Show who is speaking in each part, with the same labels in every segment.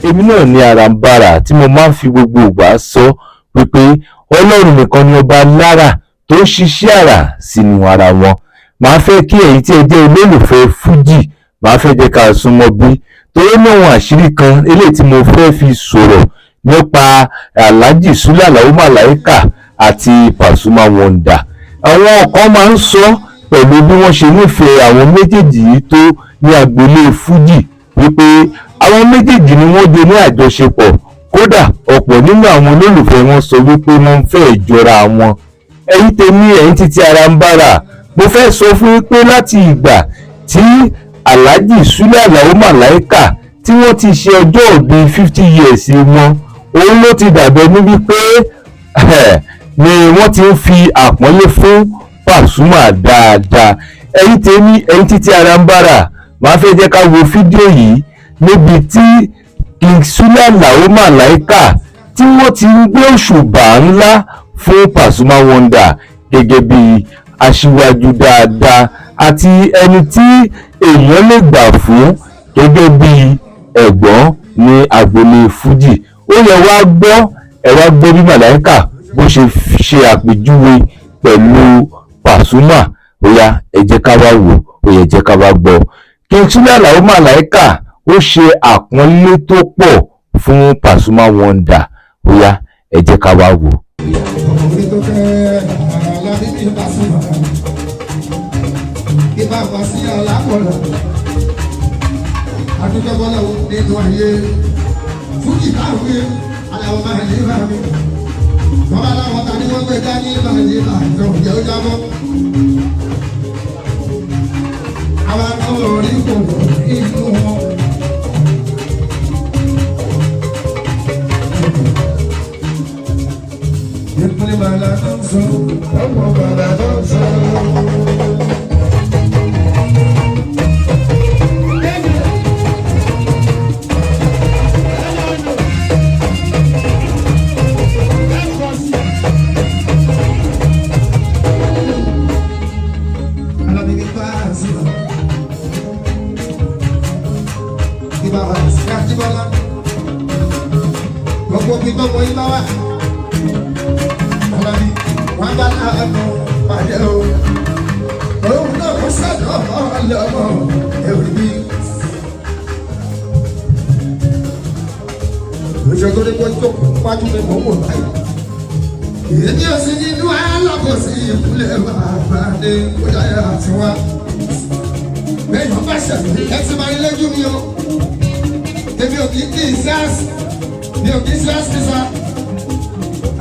Speaker 1: Èmi náà ni Arambara tí mo máa ń fi gbogbo ìgbà sọ wípé Ọlọ́run nìkan ni ọba lára tó ń ṣiṣẹ́ àrà sínú ara wọn. Màá fẹ́ kí ẹ̀yin tí ẹ jẹ́ olólùfẹ́ fújì màá fẹ́ jẹ́ ká súnmọ́ bí torí náà àwọn àṣírí kan eléyìí tí mo fẹ́ fi sọ̀rọ̀ nípa Alhaji Sule Alao Malaika àti Pasuma Wonder. Àwọn kan máa ń sọ pẹ̀lú bí wọ́n ṣe nífẹ̀ẹ́ àwọn méjèèjì yìí tó ní agboolé fújì wípé àwọn méjèèjì ni wọ́n jọ ní àjọṣepọ̀, kódà ọ̀pọ̀ nínú àwọn olólùfẹ́ wọn sọ wípé wọ́n fẹ́ jọra wọn. Ẹ̀yin tèmi, ẹ̀yin títí Arambara, mo fẹ́ sọ fún yín pé láti ìgbà tí Alhaji Sule Alao Malaika tí wọ́n ti ṣe ọjọ́ ìbí 50 years wọn, òun ló ti dàbẹ̀ níbi pé ni wọ́n ti ń fi àpọ́nlé fún Pasuma dáadáa. Ẹ̀yin tèmi, ẹ̀yin títí Arambara, màá fẹ́ jẹ́ ká wo fídíò yìí níbi tí King Sule Alao Malaika tí wọ́n ti ń gbé òṣùbà ńlá fún Pasuma Wonder gẹ́gẹ́ bí aṣíwájú dáadáa àti ẹni tí èèyàn lè gbà fún gẹ́gẹ́ bí ẹ̀gbọ́n ní agboolé fújì. Ó yẹ wá gbọ́ bí Malaika bó ṣe àpèjúwe pẹ̀lú Pasuma. Ó yá ẹ jẹ́ ká wá wò, ó yẹ jẹ́ ká wá gbọ́. King Sule Alao Malaika ó ṣe àpọ́nlé tó pọ̀ fún Pasuma Wonder. Ó yá ẹ jẹ́ ká wá wò.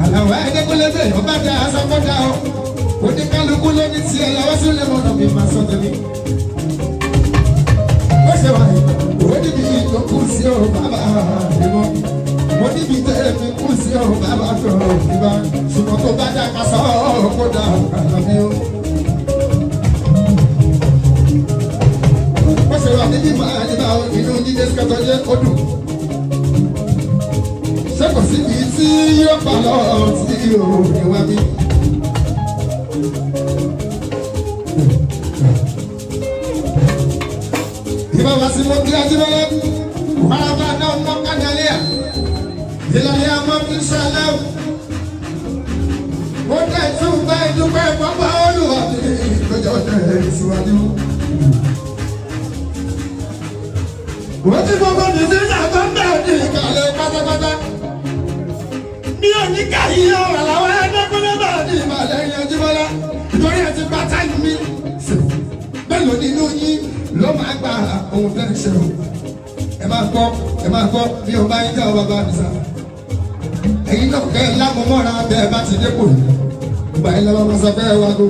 Speaker 2: Àlàó ẹ̀ẹ́dẹ́gbẹ́lẹ́dẹ́ ọba dá aṣọ kọ́dá o, oníkálukú ló ní tiẹ̀ lọ́wọ́ sílẹ̀ mọ́nà mi máa sọ tẹ̀mí. Ó ṣe wà ní òwe níbi tó kù sí o bàbá ìmọ̀. Mo níbi tẹ̀mí kù sí o bàbá tó ìbá. Ṣùgbọ́n tó bá dá ká sọ ọ́ kó dá kàlà mi o. Ó ṣe wà níbi máa ní bá inú jíjẹ sikẹ́tọ̀ jẹ́ ó dùn. Ṣé kò síbi tí yóò pa lọ sí òní wá bí? Ìbá wa sí mo kí Ajíbọ́lá, wàá bá náà mọ́ kájálíà, ìlànà àmọ́ fi ṣàlẹ́ o. Mo dẹ̀ tún bá ìdúpẹ́ pápá olùwà ní ìgbẹ́jọ́ tẹ̀ síwájú. Wọ́n ti gbogbo ní sí ìyàtọ̀ ń bẹ̀ ní ìkàlẹ̀ pátápátá. Ní oníkà yìí ọ̀rọ̀ làwọn ẹgbẹ́gbẹ́lẹ́ bá ní ìbàlẹ̀ yẹn Ajíbọ́lá. Nítorí ẹ ti gba táìmù mi. Mélòó nínú yín ló máa gba ohun tẹ́ ń ṣe o? Ẹ máa gbọ́ bí o bá ń jẹ́ ọ bàbá mi sá. Ẹ̀yin náà kẹ́ ẹ lámọ̀ mọ́ra bẹ́ẹ̀ bá ti dépò yìí. Ìgbà yẹn lọ́wọ́ máa sọ pé ẹ wá go.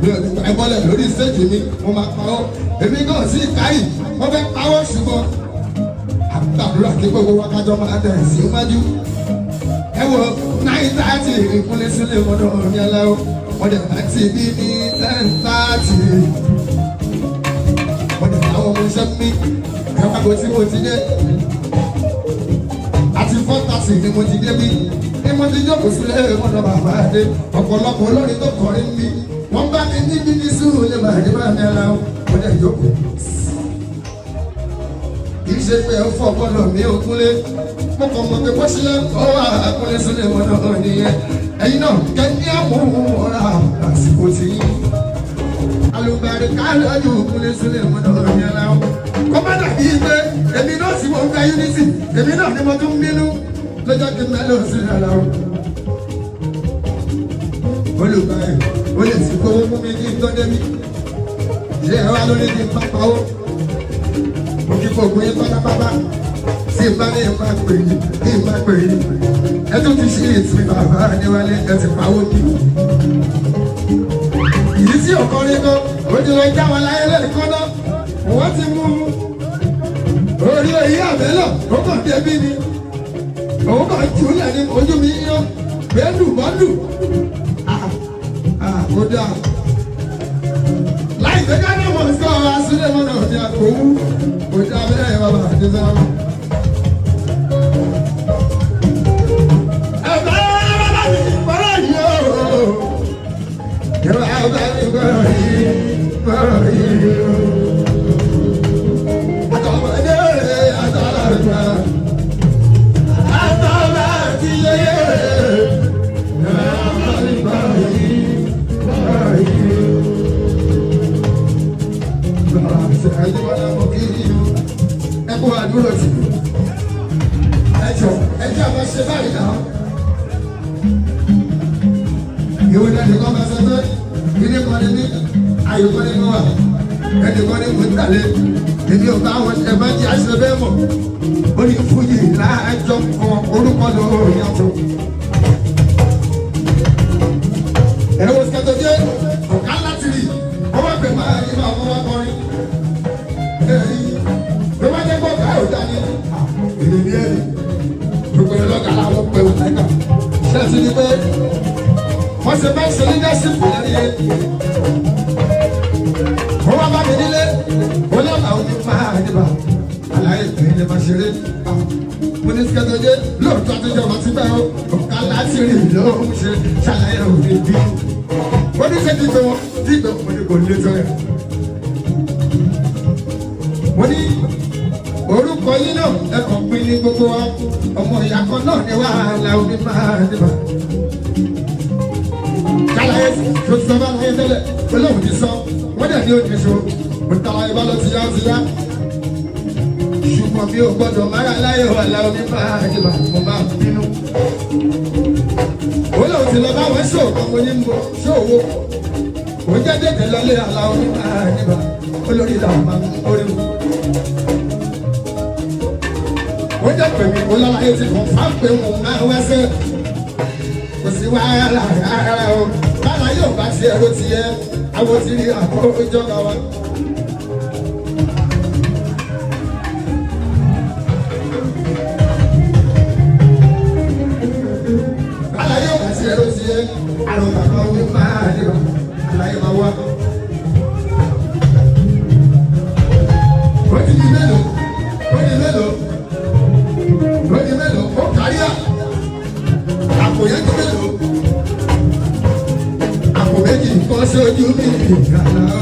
Speaker 2: Mi ò ní gbà ẹ bọ́lẹ̀ lórí stéèjì mi, mo máa pa ọ́. Èmi náà sì káyì, wọ́n fẹ́ pa ọ́ ṣùgbọ́n. Àgbàdúrà kí gbogbo wákàjọ máa tẹ̀ sí iwájú. Ẹ wo 9:30 ìkúnlẹ̀ sílé mọ́tò ní ẹlẹ́wọ̀. Wọ́n dẹ̀ bá ti bí ní 10:30. Wọ́n dẹ̀ láwọn ọmọ iṣẹ́ mi. Ẹ wá bó tí mo ti dé. Àti 4:30 ni mo ti dé bí. Ní mo ti jókòó sílé mọ́tò bàbá Adé. Ọ̀pọ̀lọpọ̀ olórin tó kọrin mi. Wọ́n bá mi ní bí ní sùúrù lè máa dé bá mi ẹlẹ́wọ̀. Wọ́n dẹ̀ jókòó. Kì í ṣe pé ẹ fọ́ ọpọlọ mi ò kúnlé. Mo kàn mọ̀ pé bó ṣe ó wà kúnlé sílé mọ́tò nìyẹn. Ẹ̀yin náà kẹ́ni àmúhùnmọ́ra àsìkò tí alùpàdé káàlọ́jù kúnlé sílé mọ́tò nìyẹn láwọn. Kó má dàbí pé èmi náà sì wọ́n fẹ́ unity, èmi náà ni mo tún bínú lọ́jọ́ kí mẹ́lò sílẹ̀ láwọn. Olùkọ́ ẹ̀ ó lè sì kówó fún mi kí n tó débi. Ṣé ẹ wá lórí kí n pápá ó? Mo kí fò gbé pátápátá. Tí n bá ní ìpá pè yí, ní ìpá pè yí. Ẹ tún ti ṣe ètò bàbá Adéwálé, ẹ ti pawó bí. Ìdí tí ọkọ rí kan, ó ti lọ já wọn láyé lẹ́ẹ̀kan náà. Wọ́n ti mú orí oyè àbẹ́lọ̀, ó kàn débí ni. Òun kàn jù ú lẹ̀ ní ojú mi yán. Bẹ́ẹ̀lù mọ́lù. Ó dáa. Láì gbé káná mọ̀ sí ọ̀rọ̀ asúlẹ̀ mọ́nà òde àkówú. Ó dáa bẹ́ẹ̀ bàbá Adéwálé. Èmi ò bá wọn ṣe bá jẹ́ àṣẹ bẹ́ẹ̀ mọ̀. Ó ní fújì láàjọ kan orúkọ ló yàtọ̀. Ẹ̀rọ sikẹ́tọ̀ jẹ́ ọ̀gá láti rí. Wọ́n wá pè máa ní máa fọwọ́ kọrin. Ló bá jẹ́ gbọ́dọ̀ ẹ̀ ò dání. Èdè ní ẹ̀rí. Gbogbo ẹ̀ lọ́gàá làwọn pè wọ́n láìka. Ṣé ẹ ti ní pé wọ́n ṣe bá ṣe leadership lẹ́yìn? Wọ́n wá bá mi nílé. Olóòlà ojú máa níbà, àlàyé ìpín ní ma ṣeré. Mo ní sikẹ́tọ̀ jẹ́ lóòótọ́ tó jọba ti bẹ́ẹ̀ o, ọ̀ká láti rìn lóhùn ṣe ṣàlàyé òde bí. Mo ní ṣe títọ́ wọn, títọ́ mo ní kò lè tọ́ ẹ̀. Mo ní orúkọ yín náà ẹ̀kọ́ pín ní gbogbo wa, ọmọ ìyá kan náà ní wàhálà omi máa níbà. Ṣàlàyé tó ti sọ bá láyé tẹ́lẹ̀, olóhùn ti sọ, wọ́n dẹ̀ ní òde ṣo. Mo tara ibà lọ ti yá. Ṣùgbọ́n mi ò gbọ́dọ̀ mára láyé wà láwọn nípa àjẹbà mo bá bínú. Ó lóun ti lọ bá wọn ṣòwò kan mo ní mo ṣòwò. Ó jẹ́ tètè lọlé aláwọ̀ nípa àjẹbà olórí làwọn máa ń orí mu. Ó jẹ́ pèmí kó lọ́láyé ti kàn fá pé mo máa wẹ́sẹ̀. Kò sí wàhálà rárá o. Bá bára yóò bá ti ẹ̀rọ ti yẹ àwọn ti rí àkójọ kan wá. bára yóò bá ti ẹ̀rọ ti yẹ àrùn bàbá wọn máa dé wa àlàyé máa wá. ó ti di mélòó ó di mélòó ó di mélòó ó kárí à àpò yẹn ti mélòó. Àpò méjì kọ́ sójú mi ìgbàlá.